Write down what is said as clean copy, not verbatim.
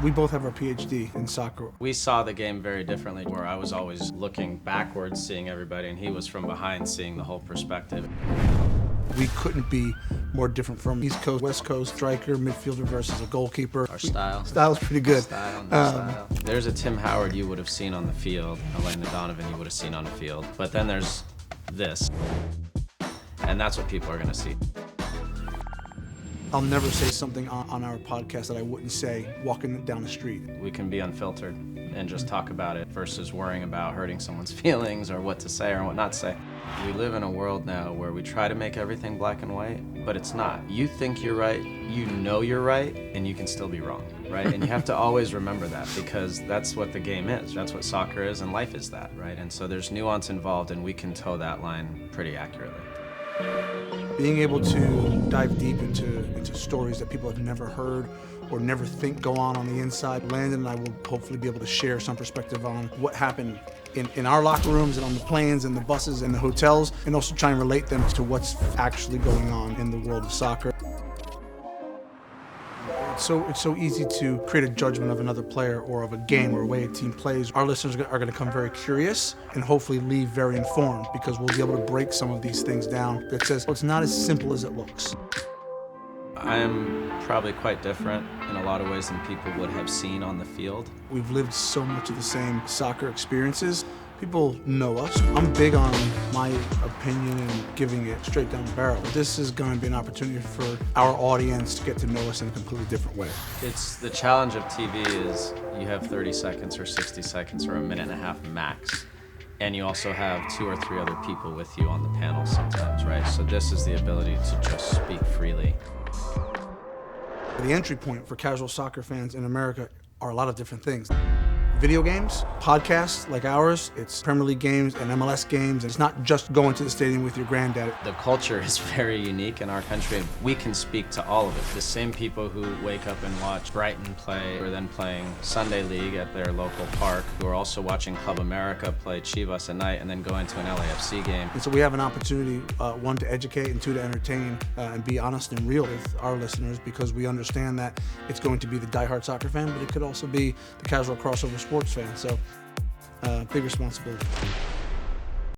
We both have our PhD in soccer. We saw the game very differently, where I was always looking backwards, seeing everybody, and he was from behind, seeing the whole perspective. We couldn't be more different from East Coast, West Coast striker, midfielder versus a goalkeeper. Our style. Style's pretty good. Style. There's a Tim Howard you would have seen on the field, a Landon Donovan you would have seen on the field. But then there's this. And that's what people are going to see. I'll never say something on our podcast that I wouldn't say walking down the street. We can be unfiltered and just talk about it versus worrying about hurting someone's feelings or what to say or what not to say. We live in a world now where we try to make everything black and white, but it's not. You think you're right, you know you're right, and you can still be wrong, right? And you have to always remember that, because that's what the game is. That's what soccer is, and life is that, right? And so there's nuance involved, and we can toe that line pretty accurately. Being able to dive deep into stories that people have never heard or never think go on the inside. Landon and I will hopefully be able to share some perspective on what happened in our locker rooms and on the planes and the buses and the hotels, and also try and relate them to what's actually going on in the world of soccer. It's so easy to create a judgment of another player or of a game or a way a team plays. Our listeners are going to come very curious and hopefully leave very informed, because we'll be able to break some of these things down that says, well, it's not as simple as it looks. I am probably quite different in a lot of ways than people would have seen on the field. We've lived so much of the same soccer experiences. People know us. I'm big on my opinion and giving it straight down the barrel. This is going to be an opportunity for our audience to get to know us in a completely different way. It's the challenge of TV is you have 30 seconds or 60 seconds or a minute and a half max. And you also have 2 or 3 other people with you on the panel sometimes, right? So this is the ability to just speak freely. The entry point for casual soccer fans in America are a lot of different things. Video games, podcasts like ours, it's Premier League games and MLS games. It's not just going to the stadium with your granddad. The culture is very unique in our country, and we can speak to all of it. The same people who wake up and watch Brighton play, or then playing Sunday League at their local park, who are also watching Club America play Chivas at night and then going to an LAFC game. And so we have an opportunity, 1, to educate, and 2, to entertain and be honest and real with our listeners, because we understand that it's going to be the diehard soccer fan, but it could also be the casual crossover sports fan. So big responsibility.